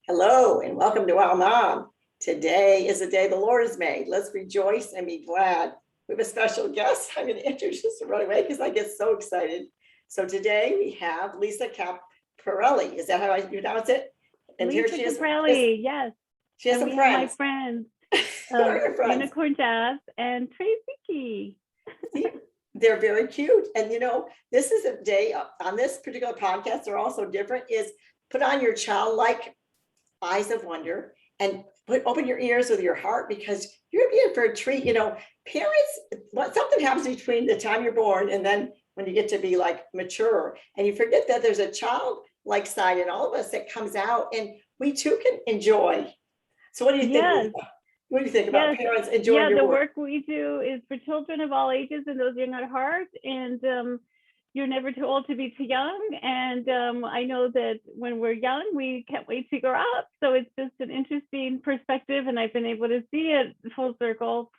Hello and welcome to Our Mom. Today is the day the Lord has made. Let's rejoice and be glad. We have a special guest. I'm going to introduce her right away because I get so excited. So today we have Lisa Caprelli. Is that how I pronounce it? And Lisa here she is. Caprelli, yes. She has and some friends. Have my friends, Unicorn Jazz and Tracy. They're very cute. And this is a day on this particular podcast. They're also different. Is put on your childlike eyes of wonder and open your ears with your heart, because you're gonna be in for a treat. Parents, something happens between the time you're born and then when you get to be like mature, and you forget that there's a childlike side in all of us that comes out, and we too can enjoy. So what do you think? Yes. What do you think about parents enjoying your the work we do is for children of all ages and those young at heart, and you're never too old to be too young. And I know that when we're young, we can't wait to grow up. So it's just an interesting perspective, and I've been able to see it full circle.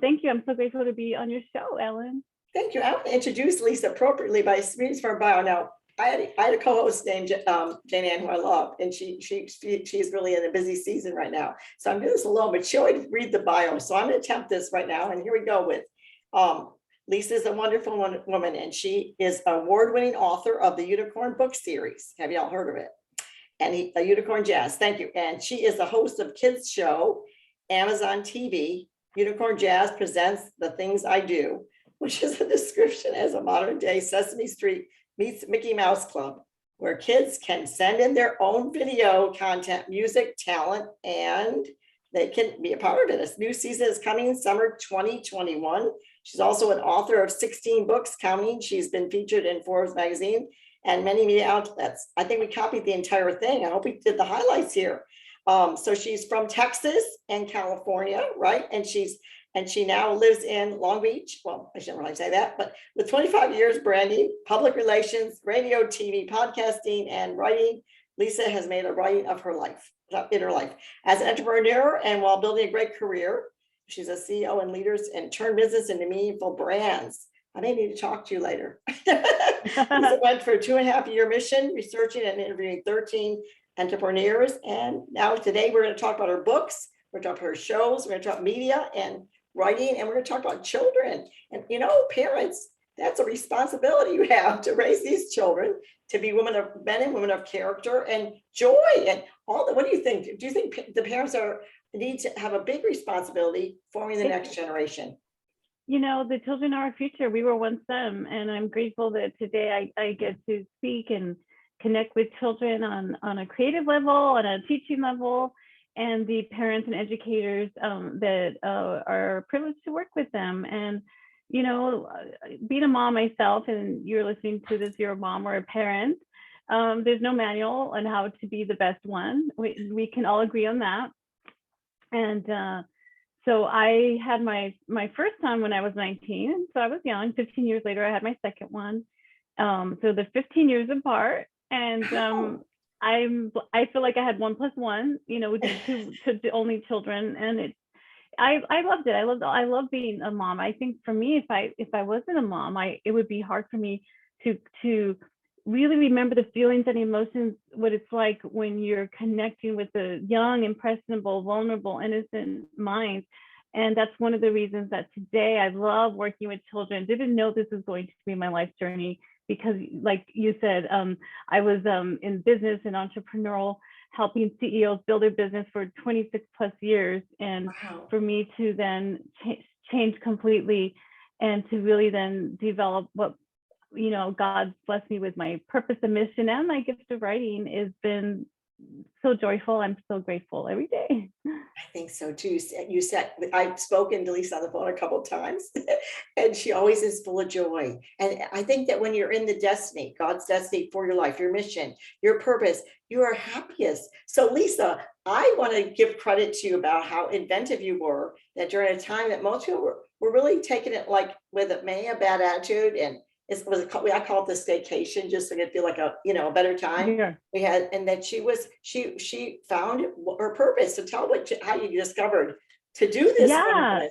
Thank you. I'm so grateful to be on your show, Ellen. Thank you. I want to introduce Lisa appropriately by reading from her bio. Now, I had a co-host named Jane Ann, who I love, and she's really in a busy season right now. So I'm doing this alone, but she always read the bio. So I'm going to attempt this right now. And here we go with Lisa is a wonderful woman, and she is an award-winning author of the Unicorn book series. Have y'all heard of it? And a Unicorn Jazz. Thank you. And she is the host of kids show, Amazon TV. Unicorn Jazz presents The Things I Do, which is a description as a modern day Sesame Street meets Mickey Mouse Club, where kids can send in their own video content, music, talent, and they can be a part of it. This new season is coming summer 2021. She's also an author of 16 books counting. She's been featured in Forbes magazine and many media outlets. I think we copied the entire thing. I hope we did the highlights here. So she's from Texas and California, right? And she now lives in Long Beach. Well, I shouldn't really say that, but with 25 years branding, public relations, radio, TV, podcasting, and writing, Lisa has made a writing of her life, in her life. As an entrepreneur and while building a great career, she's a CEO and leaders and turn business into meaningful brands. I may need to talk to you later. Lisa went for a 2.5-year mission, researching and interviewing 13 entrepreneurs. And now today we're going to talk about her books. We're going to talk about her shows. We're going to talk about media and writing, and we're going to talk about children. And parents, that's a responsibility you have to raise these children to be men and women of character and joy and all that. What do you think? Do you think the parents need to have a big responsibility forming the next generation? The children are our future. We were once them, and I'm grateful that today I get to speak and connect with children on a creative level, on a teaching level, and the parents and educators that are privileged to work with them. And being a mom myself, and you're listening to this, you're a mom or a parent, there's no manual on how to be the best one. We can all agree on that. And so I had my first son when I was 19, so I was young. 15 years later, I had my second one. So they're 15 years apart, and I feel like I had 1 + 1, with two only children, and I loved it. I love being a mom. I think for me, if I wasn't a mom, it would be hard for me to really remember the feelings and emotions, what it's like when you're connecting with the young, impressionable, vulnerable, innocent minds. And that's one of the reasons that today I love working with children. Didn't know this was going to be my life journey, because like you said, I was in business and entrepreneurial, helping CEOs build their business for 26+ years. And wow. For me to then change completely and to really then develop what, God blessed me with my purpose and mission, and my gift of writing has been so joyful. I'm so grateful every day. I think so too. You said, I've spoken to Lisa on the phone a couple of times, and she always is full of joy. And I think that when you're in the destiny, God's destiny for your life, your mission, your purpose, you are happiest. So Lisa, I want to give credit to you about how inventive you were, that during a time that most people were really taking it like with a bad attitude, and I call it the staycation, just so you feel like a better time. Yeah. We had, and that she found her purpose. So tell how you discovered to do this.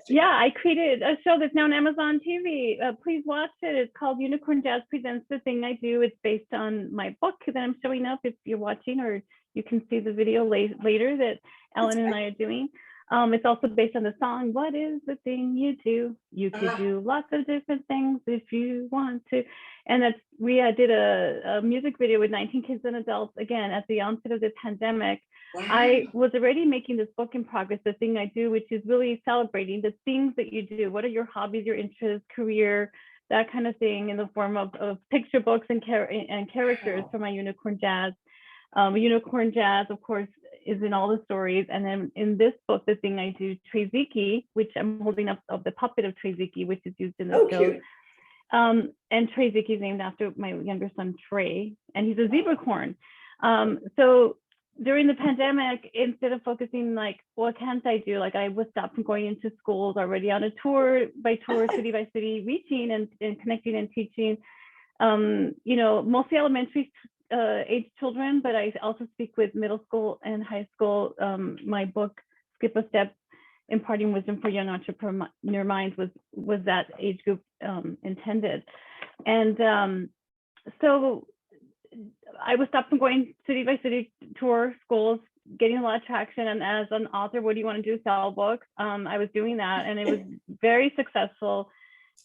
Yeah, I created a show that's now on Amazon TV. Please watch it. It's called Unicorn Jazz Presents The Thing I Do. It's based on my book that I'm showing up if you're watching, or you can see the video later that Ellen and I are doing. It's also based on the song, What is the Thing You Do? You could do lots of different things if you want to. And that's, we did a music video with 19 kids and adults, again, at the onset of the pandemic. Wow. I was already making this book in progress, The Thing I Do, which is really celebrating the things that you do. What are your hobbies, your interests, career, that kind of thing, in the form of picture books and characters from my Unicorn Jazz. Unicorn Jazz, of course, is in all the stories. And then in this book, The Thing I Do, Treziki, which I'm holding up of the puppet of Treziki, which is used in the show. Cute. And Treziki is named after my younger son, Trey, and he's a zebracorn. So during the pandemic, instead of focusing like, what can't I do? Like, I was stopped from going into schools, already on a tour by tour, city by city, reaching and connecting and teaching, you know, mostly elementary age children, but I also speak with middle school and high school. My book, Skip a Step, Imparting Wisdom for Young Entrepreneur Minds, was that age group intended. And so I was stopped from going city by city tour schools, getting a lot of traction. And as an author, what do you want to do? Sell books. I was doing that, and it was very successful.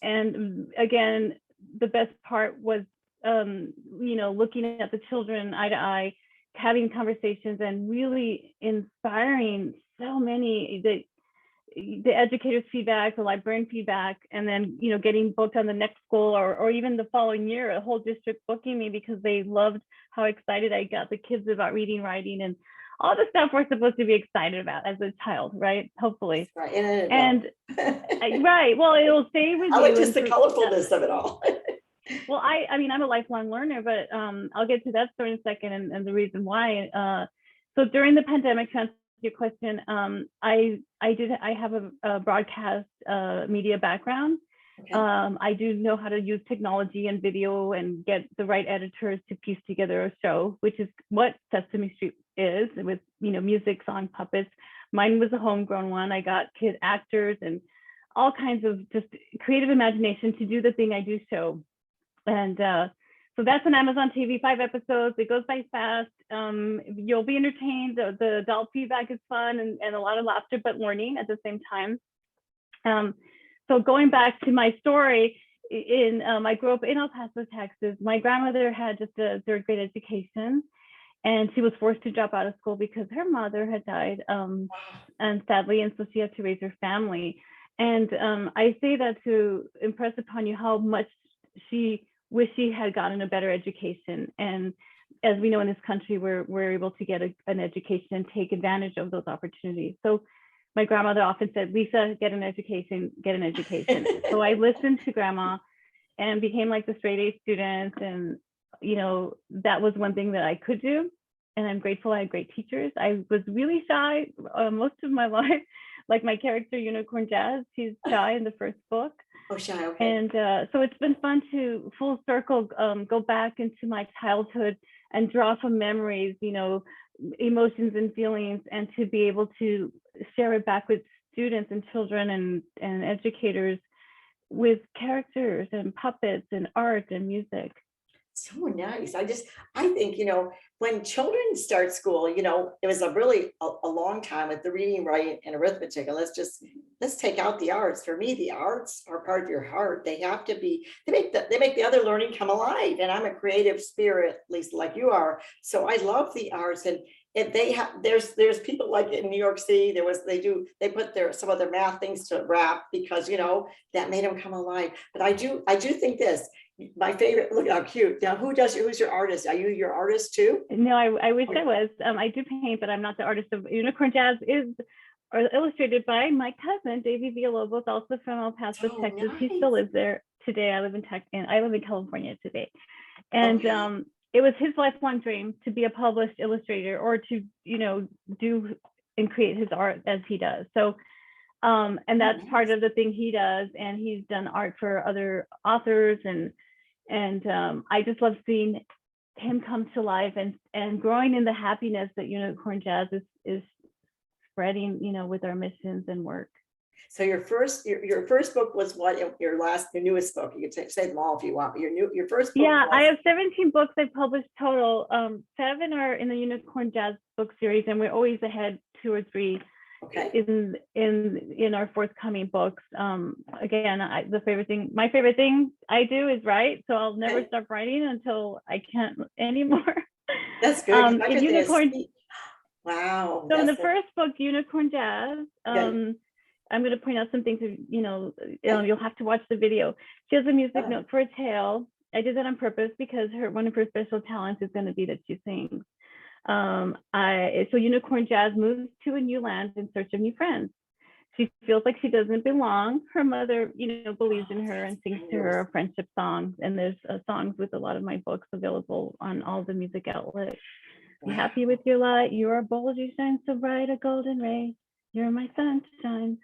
And again, the best part was, you know, looking at the children eye to eye, having conversations, and really inspiring so many, the educators' feedback, the librarian feedback, and then, you know, getting booked on the next school, or even the following year, a whole district booking me because they loved how excited I got the kids about reading, writing, and all the stuff we're supposed to be excited about as a child, right? Hopefully. Right. And right. Well, it'll stay with you. I like just the colorfulness of it all. Well, I mean, I'm a lifelong learner, but I'll get to that story in a second, and the reason why. So during the pandemic, to answer your question, I have a broadcast media background. Okay. I do know how to use technology and video and get the right editors to piece together a show, which is what Sesame Street is, with, you know, music, song, puppets. Mine was a homegrown one. I got kid actors and all kinds of just creative imagination to do The Thing I Do show. And so that's on Amazon TV, 5 episodes. It goes by fast. You'll be entertained. The adult feedback is fun, and a lot of laughter, but learning at the same time. So going back to my story, I grew up in El Paso, Texas. My grandmother had just a 3rd grade education, and she was forced to drop out of school because her mother had died, and sadly, and so she had to raise her family. And I say that to impress upon you how much she wished she had gotten a better education. And as we know, in this country, we're able to get an education and take advantage of those opportunities. So my grandmother often said, Lisa, get an education, get an education. So I listened to grandma and became like the straight A student. And, you know, that was one thing that I could do. And I'm grateful I had great teachers. I was really shy most of my life. Like my character, Unicorn Jazz, she's shy in the first book. Oh, shy, okay. And so it's been fun to full circle go back into my childhood and draw from memories, you know, emotions and feelings, and to be able to share it back with students and children and educators with characters and puppets and art and music. So nice. I think, you know, when children start school, you know, it was a long time with the reading, writing, and arithmetic. And let's take out the arts. For me, the arts are part of your heart. They have to be, they make the other learning come alive. And I'm a creative spirit, at least like you are. So I love the arts. And if they have, there's people like in New York City, they put some of their math things to rap because, you know, that made them come alive. But I do think this. My favorite, look how cute. Now, who's your artist? Are you your artist too? No, I wish I was. I do paint, but I'm not the artist. Of Unicorn Jazz is illustrated by my cousin, Davey Villalobos, also from El Paso, Texas. Nice. He still lives there today. I live in California today. And Okay. It was his lifelong dream to be a published illustrator, or to, you know, do and create his art as he does. So and that's part of the thing he does. And he's done art for other authors, and I just love seeing him come to life and growing in the happiness that Unicorn Jazz is spreading, you know, with our missions and work. So your first book was what? Your newest book? You can say them all if you want. But your first book Yeah, I was have 17 books I published total. 7 are in the Unicorn Jazz book series, and we're always ahead 2 or 3 okay. in our forthcoming books. Again, my favorite thing I do is write, so I'll never Okay. stop writing until I can't anymore. That's good. 'Cause my In favorite thing is Unicorn, speak. Wow, so in the that's first book, Unicorn Jazz, good. I'm going to point out some things. Okay. You'll have to watch the video. She has a music Oh, note for a tale. I did that on purpose because one of her special talents is going to be that she sings. So Unicorn Jazz moves to a new land in search of new friends. She feels like she doesn't belong. Her mother, believes in her and sings to her friendship songs. And there's songs with a lot of my books available on all the music outlets. Be happy with your light. You are bold, you shine so bright, a golden ray. You're my sunshine.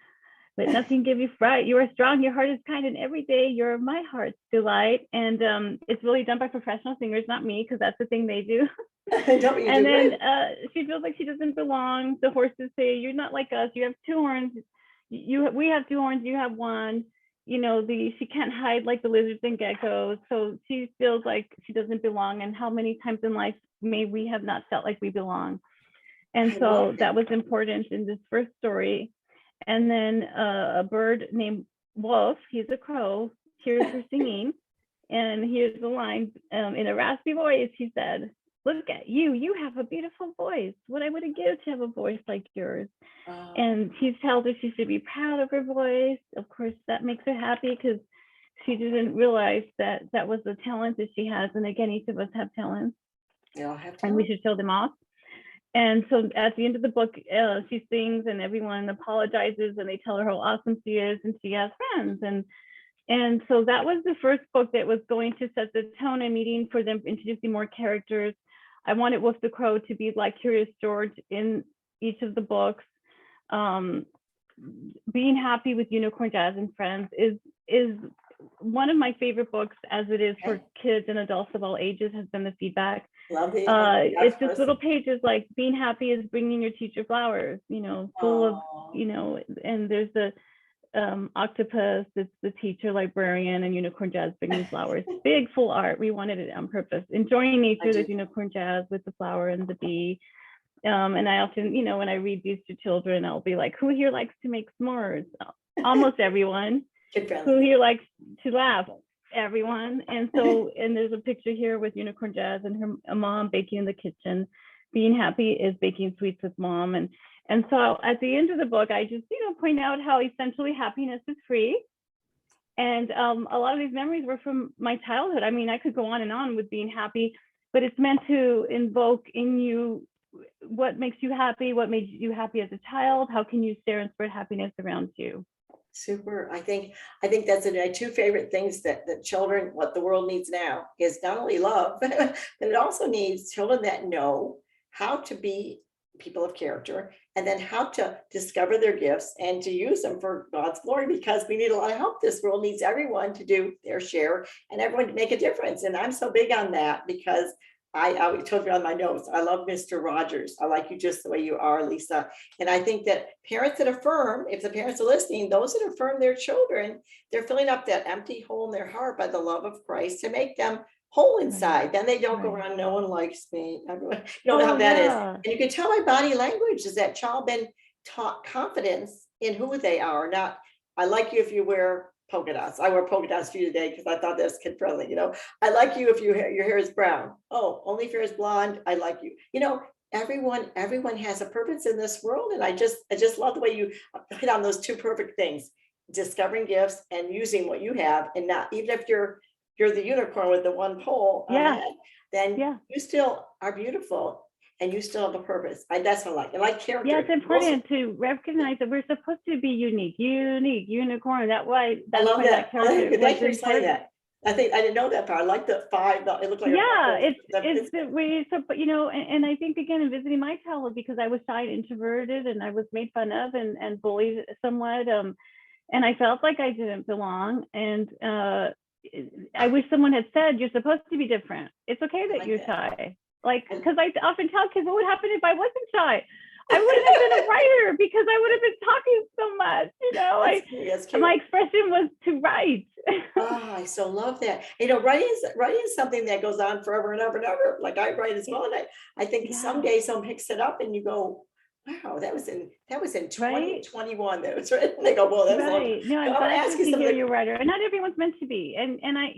Let nothing give you fright. You are strong, your heart is kind, and every day you're my heart's delight. And it's really done by professional singers, not me, because that's the thing they do. Don't you And do then it? she feels like she doesn't belong. The horses say, "You're not like us. You have 2 horns. We have 2 horns. You have 1." She can't hide like the lizards and geckos. So she feels like she doesn't belong. And how many times in life may we have not felt like we belong? And I so love that it. was important in this first story. And then a bird named Wolf, he's a crow, hears her singing. And here's the line in a raspy voice. He said, "Look at you. You have a beautiful voice. What I would give to have a voice like yours." Oh, And he tells her she should be proud of her voice. Of course, that makes her happy because she didn't realize that that was the talent that she has. And again, each of us have talents, they all have and we talent. should show them off. And so at the end of the book, she sings and everyone apologizes and they tell her how awesome she is and she has friends. And so that was the first book that was going to set the tone and meeting for them, introducing more characters. I wanted Wolf the Crow to be like Curious George in each of the books. Being Happy with Unicorn Jazz and Friends is one of my favorite books, as it is for kids and adults of all ages, has been the feedback. Love the It's just little pages like being happy is bringing your teacher flowers, full of, and there's the octopus, it's the teacher librarian, and Unicorn Jazz bringing flowers. Big full art. We wanted it on purpose. Enjoying nature, there's Unicorn Jazz with the flower and the bee. And I often, when I read these to children, I'll be like, who here likes to make s'mores? Almost everyone. Who here likes to laugh? Everyone. And so, and there's a picture here with Unicorn Jazz and her mom baking in the kitchen. Being Happy is baking sweets with mom. And so at the end of the book, I just, point out how essentially happiness is free. And a lot of these memories were from my childhood. I mean, I could go on and on with being happy, but it's meant to invoke in you what makes you happy, what made you happy as a child, how can you share and spread happiness around you. Super. I think that's my 2 favorite things that children, what the world needs now is not only love, but it also needs children that know how to be people of character and then how to discover their gifts and to use them for God's glory, because we need a lot of help. This world needs everyone to do their share and everyone to make a difference. And I'm so big on that because I told you on my notes, I love Mr. Rogers. I like you just the way you are, Lisa. And I think that parents that affirm, if the parents are listening, those that affirm their children, they're filling up that empty hole in their heart by the love of Christ to make them whole inside. Then they don't go around, no one likes me. Everyone, you know how that is. And you can tell by body language, is that child been taught confidence in who they are, not, I like you if you wear polka dots. I wear polka dots for you today because I thought that was kid friendly. I like you if your hair is brown. Oh, only if your hair is blonde. I like you. Everyone has a purpose in this world, and I just love the way you hit on those 2 perfect things: discovering gifts and using what you have, and not even if you're the unicorn with the 1 pole on the head, then you still are beautiful. And you still have a purpose. That's what I like. I like character. Yeah, it's important to recognize that we're supposed to be unique, unicorn. That's I love that. Character. Thank you for saying that. I think I didn't know that part. I like the 5. It looked like it's the way. So, but and I think again in visiting my childhood, because I was shy and introverted, and I was made fun of and bullied somewhat. And I felt like I didn't belong. And I wish someone had said, "You're supposed to be different. It's okay that you're shy." Like, because I often tell kids, what would happen if I wasn't shy? I wouldn't have been a writer because I would have been talking so much, That's cute. my expression was to write. Oh, I so love that. Writing is something that goes on forever and ever and ever. Like I write as well. And I think Yeah. someday someone picks it up and you go, wow, that was in Right? 2021 that was written. They go, well, that's long. Right. No, I'm I'm gonna glad ask to you some of hear the you're a writer, and not everyone's meant to be. And I,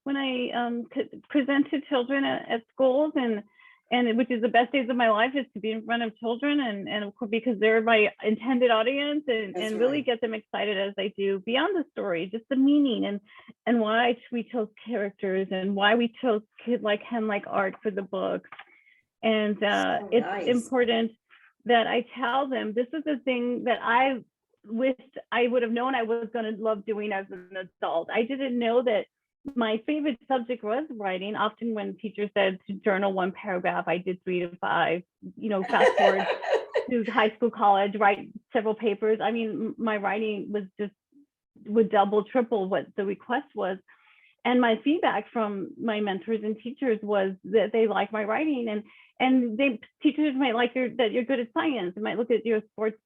when I present to children at schools, and which is the best days of my life is to be in front of children, and of course because they're my intended audience, and really right. get them excited as I do beyond the story, just the meaning and why we chose characters and why we chose kid like hen like art for the books. And So it's nice. important that I tell them this is the thing that I wished I would have known I was going to love doing as an adult. I didn't know that my favorite subject was writing. Often when teachers said to journal one paragraph, I did 3 to 5, fast forward to high school, college, write several papers. I mean, my writing was just would double, triple what the request was. And my feedback from my mentors and teachers was that they like my writing, and teachers might like that you're good at science. They might look at your sports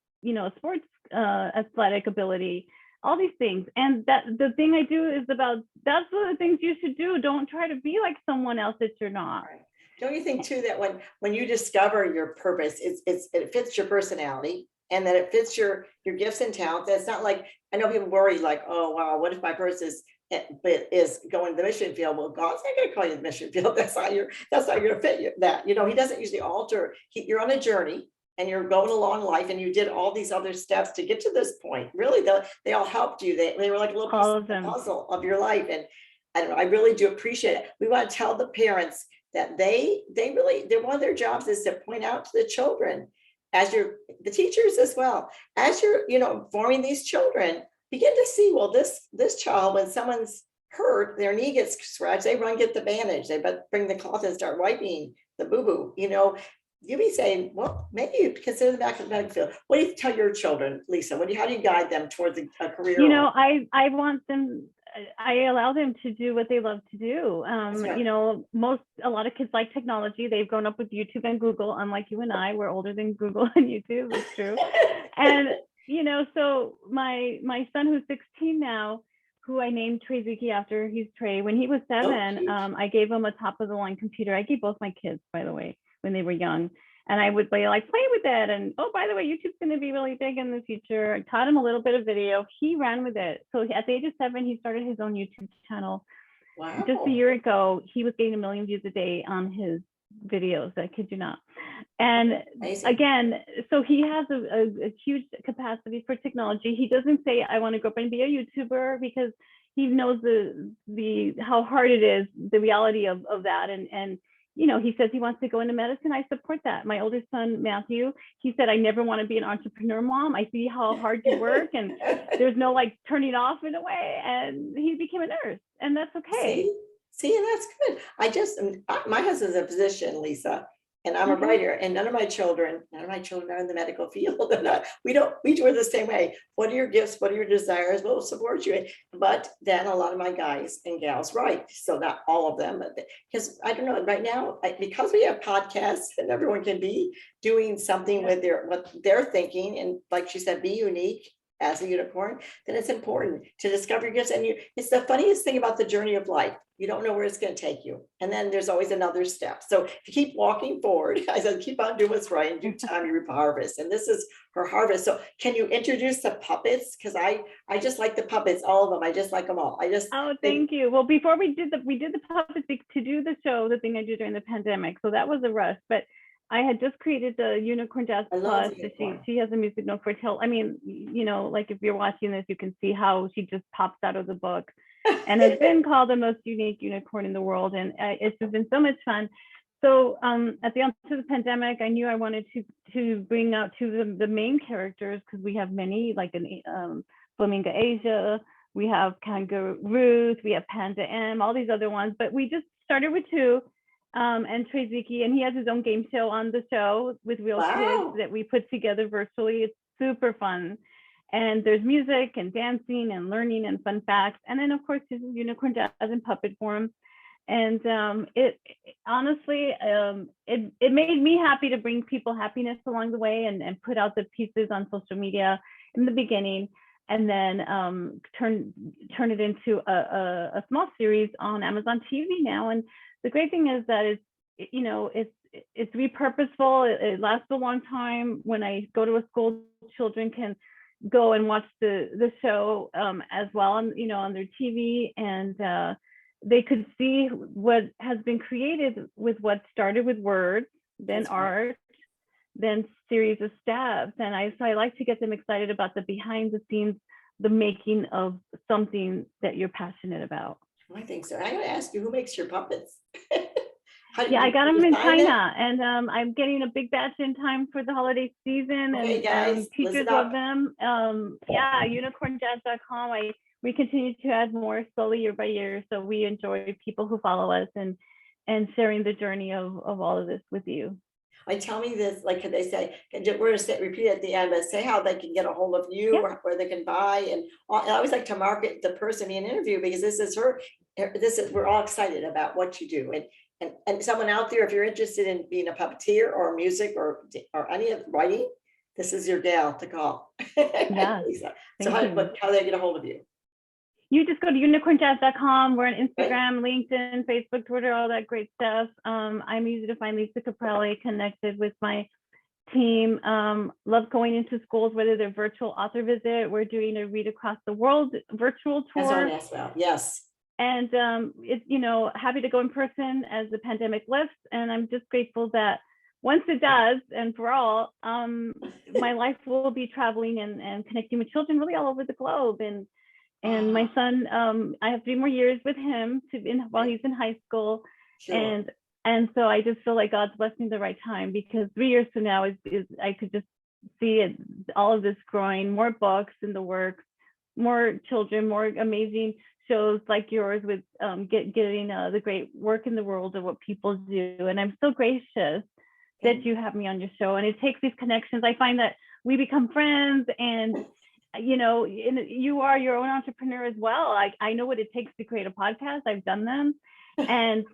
athletic ability, all these things. And that the thing I do is about, that's one of the things you should do. Don't try to be like someone else that you're not. Right. Don't you think too that when you discover your purpose, it fits your personality and that it fits your gifts and talents? It's not like, I know people worry like, oh wow, what if my purpose is going to the mission field? Well, God's not going to call you to the mission field. That's not going to fit you. That, he doesn't usually alter. You're on a journey and you're going along life, and you did all these other steps to get to this point. Really, they all helped you. They were like a little piece of the puzzle of your life. And I don't know, I really do appreciate it. We want to tell the parents that they're one of their jobs is to point out to the children, as the teachers as well, as you're forming these children, begin to see, well, this child, when someone's hurt, their knee gets scratched, they run, get the bandage, they bring the cloth and start wiping the boo-boo. You be saying, well, maybe you consider the back of the medical field. What do you tell your children, Lisa? How do you guide them towards a career? I want them, I allow them to do what they love to do. Right. A lot of kids like technology. They've grown up with YouTube and Google, unlike you and I. We're older than Google and YouTube, it's true. And so my son, who's 16 now, who I named Trey after, he's Trey. When he was 7, I gave him a top of the line computer. I gave both my kids, by the way, when they were young. And I would play with it. And, oh, by the way, YouTube's going to be really big in the future. I taught him a little bit of video. He ran with it. So at the age of 7, he started his own YouTube channel. Wow. Just a year ago, he was getting 1 million views a day on his videos. I kid you not. And amazing. Again, so he has a huge capacity for technology. He doesn't say, I want to grow up and be a YouTuber, because he knows the how hard it is, the reality of that. And he says he wants to go into medicine. I support that. My older son, Matthew, he said, I never want to be an entrepreneur, Mom. I see how hard you work, and there's no turning off in a way. And he became a nurse, and that's okay. See, and that's good. My husband's a physician, Lisa, and I'm a writer, and none of my children are in the medical field. We do it the same way. What are your gifts? What are your desires? We'll support you. But then a lot of my guys and gals write. So not all of them, because I don't know, right now, because we have podcasts and everyone can be doing something with what they're thinking. And like she said, be unique as a unicorn, then it's important to discover your gifts. And it's the funniest thing about the journey of life. You don't know where it's going to take you. And then there's always another step. So if you keep walking forward, I said, keep on doing what's right, and due time you reap a harvest. And this is her harvest. So can you introduce the puppets? Because I just like the puppets, all of them. I just like them all. Thank you. Well, before we did the puppets to do the show, the thing I did during the pandemic. So that was a rush, but I had just created the Unicorn Jazz Plus. She has a music note for Till. I mean, if you're watching this, you can see how she just pops out of the book, and has been called the most unique unicorn in the world. And it's just been so much fun. So at the onset of the pandemic, I knew I wanted to bring out two of the main characters, because we have many, like Flamingo Asia, we have Kangaroo Ruth, we have Panda M, all these other ones. But we just started with 2. And Trey, and he has his own game show on the show with real kids that we put together virtually. It's super fun. And there's music and dancing and learning and fun facts. And then, of course, this is Unicorn Jazz in puppet form. And it honestly, it made me happy to bring people happiness along the way, and put out the pieces on social media in the beginning, and then turn it into a small series on Amazon TV now. And the great thing is that it's repurposeful. It lasts a long time. When I go to a school, children can go and watch the show as well on on their TV, and they could see what has been created with what started with words, then That's right. art, then series of stabs. And so I like to get them excited about the behind the scenes, the making of something that you're passionate about. I think so. I gotta ask you, who makes your puppets? Yeah, I got them in find them? China, and I'm getting a big batch in time for the holiday season, Okay, and guys, teachers listen love up. them. Yeah, unicornjazz.com. We continue to add more slowly year by year, so we enjoy people who follow us, and sharing the journey of all of this with you. Tell me this, like, could they say, we're gonna say, repeat at the end, but say how they can get a hold of you, Yeah. or where they can buy, and I always like to market the person in interview, because this is we're all excited about what you do, and someone out there, if you're interested in being a puppeteer or music or any of writing, this is your gal to call. Yeah. Lisa. So Thank you. how do they get a hold of you? You just go to unicornjazz.com. We're on Instagram, LinkedIn, Facebook, Twitter, all that great stuff. I'm easy to find. Lisa Caprelli, connected with my team. Love going into schools, whether they're virtual author visit. We're doing a Read Across the World virtual That's on tour. as well. Yes. And it's, happy to go in person as the pandemic lifts. And I'm just grateful that once it does, and for all, my life will be traveling and connecting with children really all over the globe. And my son, I have 3 more years with him while he's in high school. Sure. And so I just feel like God's blessed me the right time, because 3 years from now is I could just see it, all of this growing, more books in the works, more children, more amazing shows like yours with getting the great work in the world of what people do. And I'm so gracious that you have me on your show. And it takes these connections. I find that we become friends, and you are your own entrepreneur as well. I know what it takes to create a podcast. I've done them. And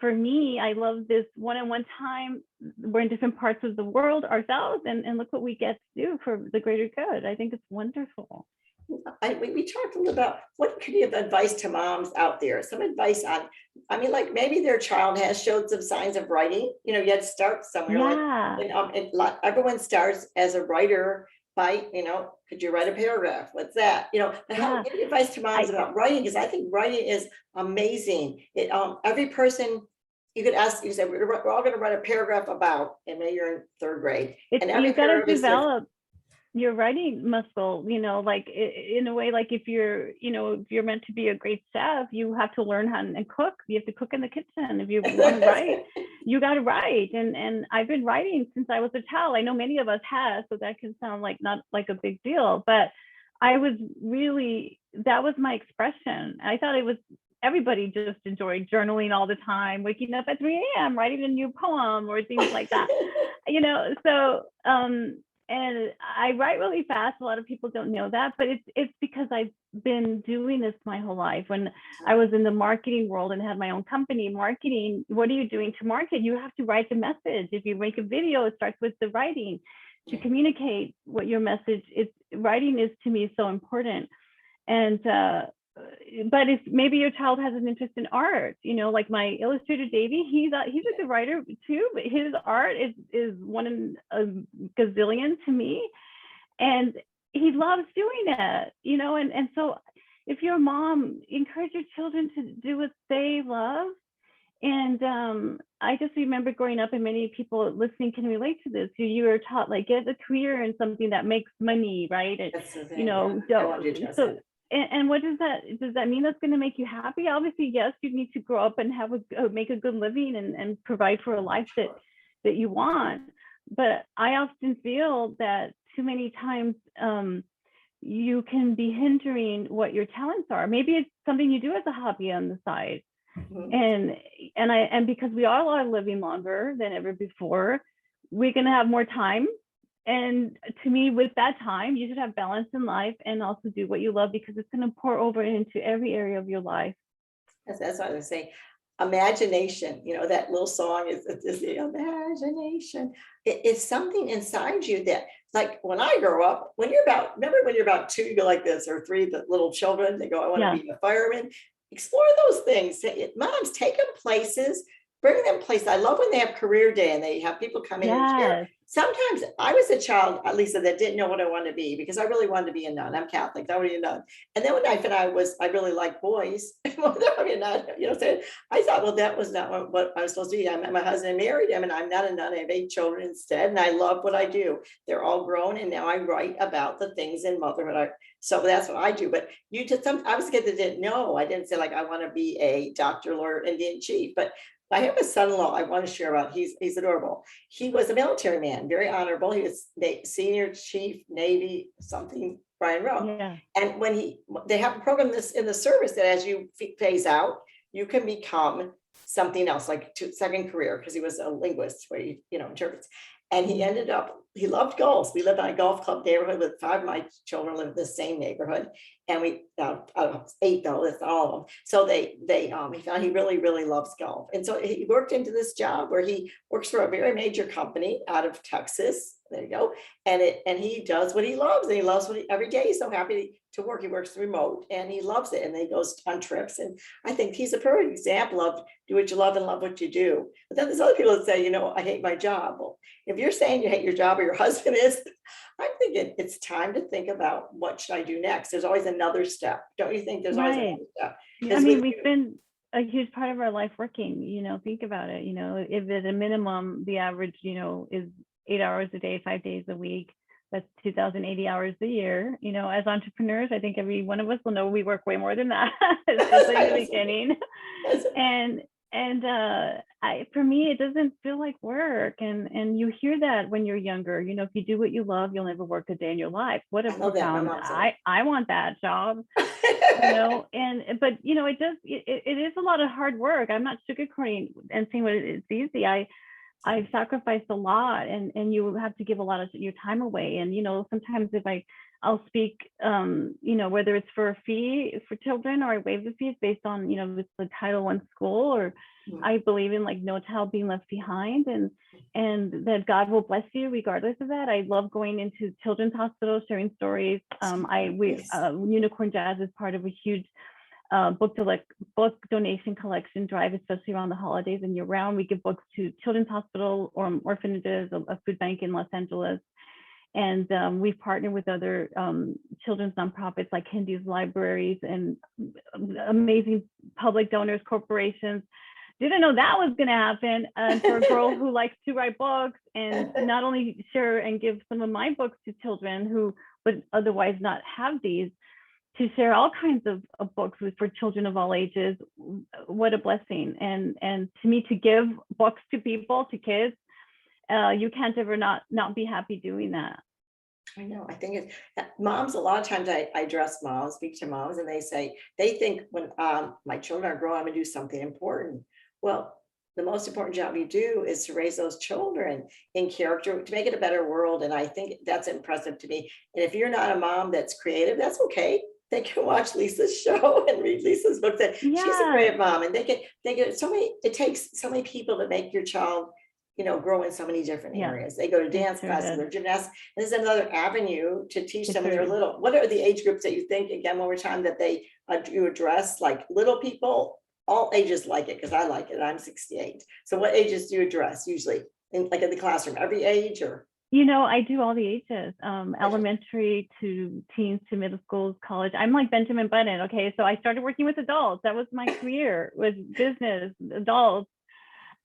for me, I love this one-on-one time. We're in different parts of the world ourselves, and look what we get to do for the greater good. I think it's wonderful. We talked a little about what could you give advice to moms out there, some advice on, like maybe their child has showed some signs of writing, you have to start somewhere. Yeah. Everyone starts as a writer by, could you write a paragraph? What's that? But how give advice to moms about writing? Because I think writing is amazing. Every person, you could ask, you say, we're all going to write a paragraph about, and maybe you're in 3rd grade. And every you've got to paragraph is different. develop your writing muscle, like in a way, like if you're meant to be a great chef, you have to learn how to cook. You have to cook in the kitchen. If you want to write, you got to write. And I've been writing since I was a child. I know many of us have, so that can sound like not like a big deal, but that was my expression. I thought everybody just enjoyed journaling all the time, waking up at 3 a.m., writing a new poem or things like that, so, and I write really fast. A lot of people don't know that, but it's because I've been doing this my whole life. When I was in the marketing world and had my own company, marketing, what are you doing to market? You have to write the message. If you make a video, it starts with the writing to communicate what your message is. Writing is, to me, so important. And but if maybe your child has an interest in art, like my illustrator Davey, he's a good writer too, but his art is one in a gazillion to me, and he loves doing it, and so if you're a mom, encourage your children to do what they love. And I just remember growing up, and many people listening can relate to this. You were taught, like, get a career in something that makes money, right? And, That's the thing, so. And what does that mean? That's going to make you happy? Obviously, yes, you need to grow up and make a good living and provide for a life that you want. But I often feel that too many times you can be hindering what your talents are. Maybe it's something you do as a hobby on the side. And because we all are living longer than ever before, we're going to have more time. And to me, with that time, you should have balance in life and also do what you love, because it's going to pour over into every area of your life. That's what I was saying. imagination, that little song is the imagination. It's something inside you that, like when I grow up, remember when you're about 2, you go like this, or 3, the little children, they go, I want to Yeah. be a fireman. Explore those things. Moms, take them places, bring them places. I love when they have career day and they have people come in and share. Yes. Sometimes I was a child, Lisa, that didn't know what I wanted to be, because I really wanted to be a nun. I'm Catholic, I want to be a nun. And then when I found I really like boys, well, I mean, so I thought, well, that was not what I was supposed to be. I met my husband and married him, and I'm not a nun. I have 8 children instead, and I love what I do. They're all grown, and now I write about the things in motherhood. So that's what I do. But I was a kid that didn't know. I didn't say like I want to be a doctor, lawyer, Indian chief, but I have a son-in-law I want to share about. He's adorable. He was a military man, very honorable. He was senior chief Navy something, Brian Rowe. Yeah. And when they have a program in the service that as you phase out, you can become something else, like second career, because he was a linguist where he interprets. And he loved golf. We lived in a golf club neighborhood with 5 of my children lived in the same neighborhood. And we 8 though, that's all of them. So he found he really, really loves golf. And so he worked into this job where he works for a very major company out of Texas. There you go. And he does what he loves. And he loves every day. He's so happy to work. He works remote and he loves it. And then he goes on trips. And I think he's a perfect example of do what you love and love what you do. But then there's other people that say, I hate my job. Well, if you're saying you hate your job or your husband is, I'm thinking it's time to think about what should I do next. There's always another step. Don't you think there's always another step? I mean, we spend a huge part of our life working, think about it, if at a minimum, the average, is 8 hours a day, 5 days a week, that's 2,080 hours a year. As entrepreneurs, I think every one of us will know we work way more than that, especially in the beginning. For me, it doesn't feel like work. And you hear that when you're younger, if you do what you love, you'll never work a day in your life. What a profound, I want that job, but it is a lot of hard work. I'm not sugarcoating and saying it's easy. I've sacrificed a lot, and you have to give a lot of your time away. And, sometimes if I'll speak, whether it's for a fee for children or I waive the fees based on, it's the Title I school, or I believe in like no child being left behind, and that God will bless you regardless of that. I love going into children's hospitals, sharing stories. Unicorn Jazz is part of a huge book donation collection drive, especially around the holidays and year round. We give books to children's hospital or orphanages, a food bank in Los Angeles. And we've partnered with other children's nonprofits like Hindu's libraries and amazing public donors, corporations. Didn't know that was going to happen. For a girl who likes to write books and not only share and give some of my books to children who would otherwise not have these, to share all kinds of books for children of all ages. What a blessing. And to me, to give books to people, to kids, you can't ever not be happy doing that. I know. I think moms, a lot of times I address moms, speak to moms, and they think when my children are growing, I'm going to do something important. Well, the most important job you do is to raise those children in character, to make it a better world. And I think that's impressive to me. And if you're not a mom that's creative, that's okay. They can watch Lisa's show and read Lisa's book. She's a great mom, and they get it takes so many people to make your child, grow in so many different areas. They go to dance classes or gymnastics. And there's another avenue to teach them when they're little. What are the age groups that you think, again, one more time, that you address, like little people? All ages like it, because I like it. I'm 68. So what ages do you address usually in the classroom? Every age, or? I do all the ages, elementary to teens to middle schools, college. I'm like Benjamin Button. Okay. So I started working with adults. That was my career, was business, adults.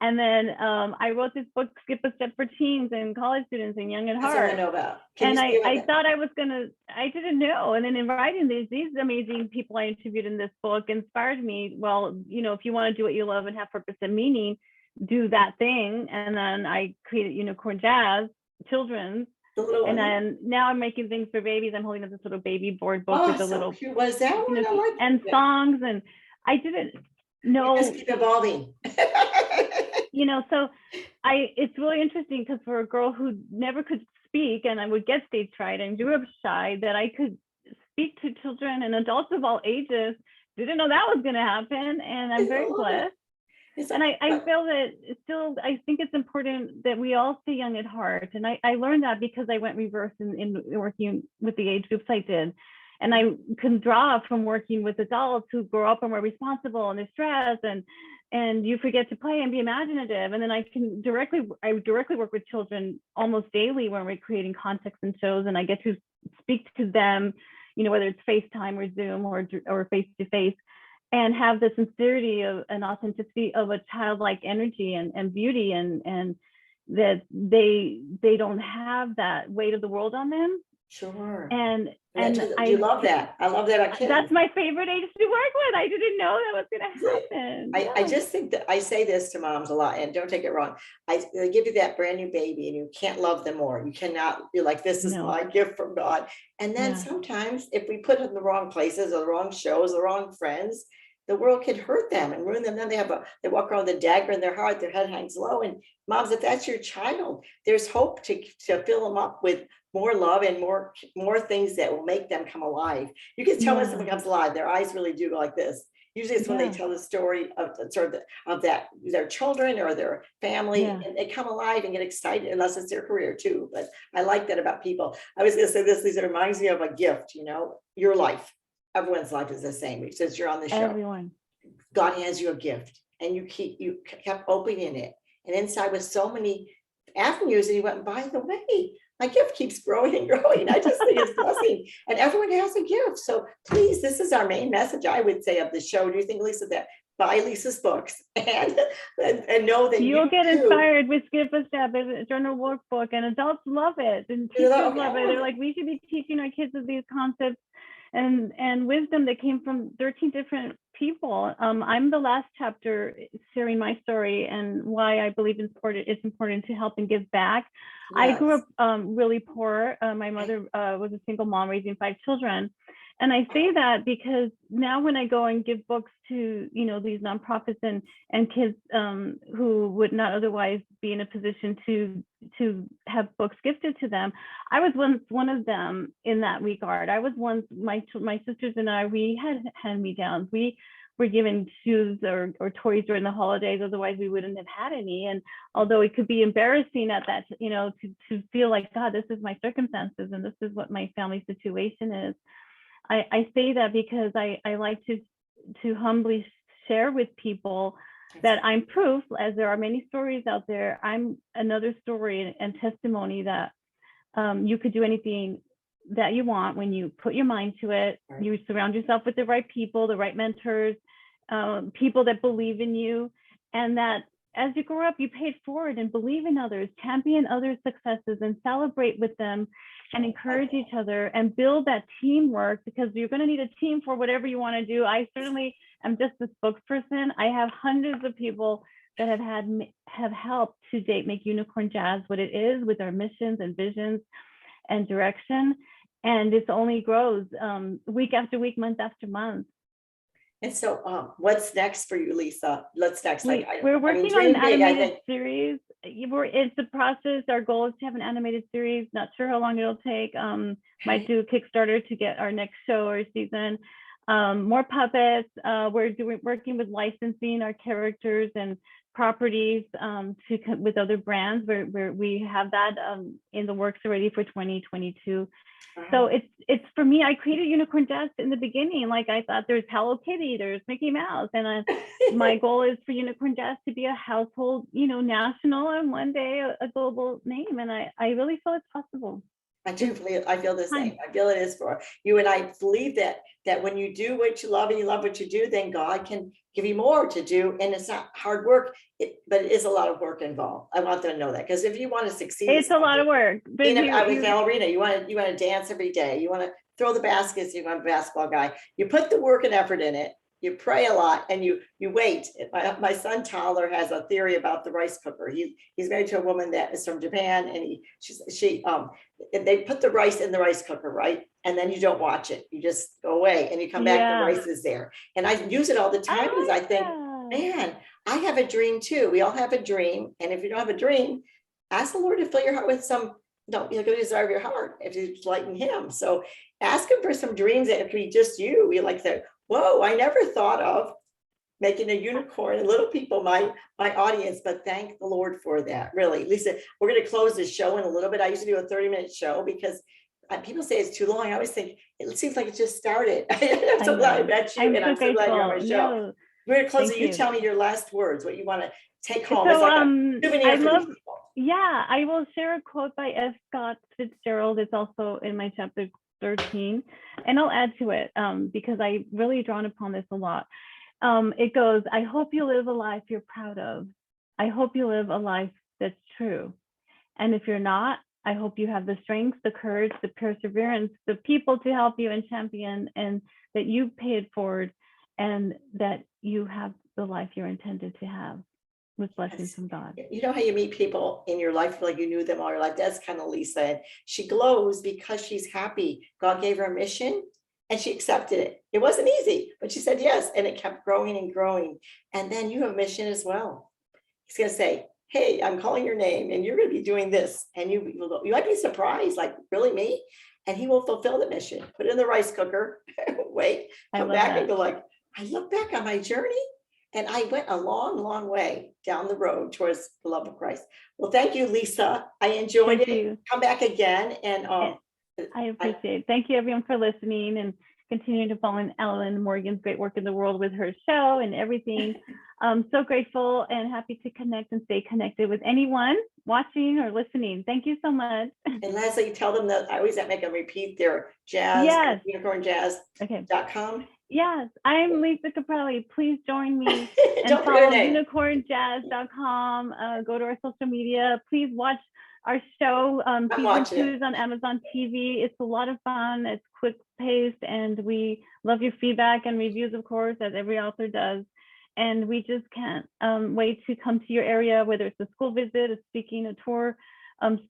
And then I wrote this book, Skip a Step, for teens and college students and young at heart. That's what I know about. And I thought I didn't know. And then in writing these amazing people I interviewed in this book inspired me. Well, if you want to do what you love and have purpose and meaning, do that thing. And then I created Unicorn Jazz, children's. And then now I'm making things for babies. I'm holding up this little baby board book with a little cute. What is that one? And songs. And I didn't know. Just keep evolving. So it's really interesting, because for a girl who never could speak, and I would get stage fright and grew up shy, that I could speak to children and adults of all ages. Didn't know that was going to happen. And I'm very blessed. It's And I feel that still, I think it's important that we all stay young at heart. And I learned that because I went reverse in working with the age groups I did. And I can draw from working with adults who grow up and were responsible and they're stressed and you forget to play and be imaginative. And then I directly work with children almost daily when we're creating context and shows, and I get to speak to them, whether it's FaceTime or Zoom or face to face, and have the sincerity of and authenticity of a childlike energy and beauty, and that they don't have that weight of the world on them. Sure. And you love that. I love that our kids. That's my favorite age to work with. I didn't know that was going to happen. I just think that I say this to moms a lot, and don't take it wrong. They give you that brand new baby and you can't love them more. You cannot, you're like, this is my gift from God. And then sometimes if we put them in the wrong places or the wrong shows, the wrong friends, the world can hurt them and ruin them. Then they walk around with a dagger in their heart, their head hangs low. And moms, if that's your child, there's hope to fill them up with more love and more things that will make them come alive. You can tell when someone comes alive, their eyes really do go like this. Usually it's when they tell the story of their children or their family, and they come alive and get excited, unless it's their career too. But I like that about people. I was going to say this, Lisa, it reminds me of a gift, your life. Everyone's life is the same. Since you're on the show, everyone, God hands you a gift and you kept opening it. And inside with so many avenues, and you went, by the way, my gift keeps growing and growing. I just think it's blessing. And everyone has a gift. So please, this is our main message, I would say, of the show. Do you think, Lisa, that buy Lisa's books and know that you'll get inspired with Skip a Step as a journal workbook, and adults love it and teachers love it. They're like, we should be teaching our kids of these concepts and wisdom that came from 13 different people. I'm the last chapter sharing my story and why I believe it's important to help and give back. Yes. I grew up really poor. My mother was a single mom raising 5 children. And I say that because now when I go and give books to, these nonprofits and kids who would not otherwise be in a position to have books gifted to them, I was once one of them in that regard. I was once, my sisters and I, we had hand-me-downs. We were given shoes or toys during the holidays, otherwise we wouldn't have had any. And although it could be embarrassing at that, to feel like, God, this is my circumstances and this is what my family situation is. I say that because I like to humbly share with people that I'm proof, as there are many stories out there, I'm another story and testimony that you could do anything that you want when you put your mind to it. Right. You surround yourself with the right people, the right mentors, people that believe in you, and that as you grow up, you pay it forward and believe in others, champion others' successes and celebrate with them and encourage each other and build that teamwork, because you're going to need a team for whatever you want to do. I certainly am just a spokesperson. I have hundreds of people that have helped to date make Unicorn Jazz what it is, with our missions and visions and direction. And this only grows week after week, month after month. And so what's next for you, Lisa? We're working on an animated series. It's the process. Our goal is to have an animated series. Not sure how long it'll take. Might do a Kickstarter to get our next show or season. More puppets. We're working with licensing our characters and properties with other brands. Where we have that in the works already for 2022. So it's for me, I created Unicorn Jazz in the beginning. Like, I thought there's Hello Kitty, there's Mickey Mouse. And my goal is for Unicorn Jazz to be a household, national, and one day a global name. And I really feel it's possible. I feel the same. I feel it is for you. And I believe that when you do what you love and you love what you do, then God can give you more to do. And it's not hard work, but it is a lot of work involved. I want them to know that, because if you want to succeed, it's a lot of work. But I was ballerina. You want to dance every day. You want to throw the baskets. You want a basketball guy. You put the work and effort in it. You pray a lot and you wait. My son Tyler has a theory about the rice cooker. He's married to a woman that is from Japan, and they put the rice in the rice cooker, right? And then you don't watch it. You just go away and you come back, the rice is there. And I use it all the time because I think, man, I have a dream too. We all have a dream. And if you don't have a dream, ask the Lord to fill your heart with some, go desire of your heart if you lighten him. So ask him for some dreams that if we just you, we like that. Whoa, I never thought of making a unicorn and little people, my audience, but thank the Lord for that. Really, Lisa, we're going to close this show in a little bit. I usually do a 30-minute show because people say it's too long. I always think it seems like it just started. I'm so glad I met you, I'm and so I'm so glad you're on my grateful. show. No, We're going to close thank it. You you. tell me your last words, what you want to take home. So It's like a souvenir I for love, these people. yeah, I will share a quote by F. Scott Fitzgerald. It's also in my chapter 13, and I'll add to it because I really drawn upon this a lot. It goes, I hope you live a life you're proud of. I hope you live a life that's true. And if you're not, I hope you have the strength, the courage, the perseverance, the people to help you and champion, and that you pay it forward, and that you have the life you're intended to have with blessings from God. You know how you meet people in your life like you knew them all your life? That's kind of Lisa. And she glows because she's happy. God gave her a mission and she accepted it. It wasn't easy, but she said yes, and it kept growing and growing. And then you have a mission as well. He's going to say, hey, I'm calling your name and you're going to be doing this. And you might be surprised, like, really, me? And he will fulfill the mission. Put it in the rice cooker, wait, come back and go like, I look back on my journey and I went a long, long way down the road towards the love of Christ. Well, thank you, Lisa. I enjoyed it. You. Come back again. And I appreciate it. Thank you, everyone, for listening and continuing to follow Ellen Morgan's great work in the world with her show and everything. I'm so grateful and happy to connect and stay connected with anyone watching or listening. Thank you so much. And Leslie, tell them that I always make them repeat their jazz, yes. unicornjazz.com. Yes, I'm Lisa Caprelli. Please join me and follow unicornjazz.com. Go to our social media. Please watch our show. Season 2 is on Amazon TV. It's a lot of fun. It's quick paced, and we love your feedback and reviews, of course, as every author does. And we just can't wait to come to your area, whether it's a school visit, a speaking, a tour.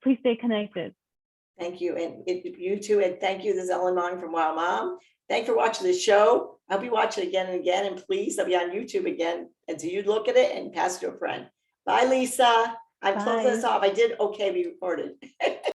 Please stay connected. Thank you. And you too. And thank you. This is Ellen Mongan from Wow Mom. Thanks for watching the show. I'll be watching again and again. And please, I'll be on YouTube again. And so you look at it and pass it to a friend. Bye, Lisa. I'm closing this off. I did okay. We recorded.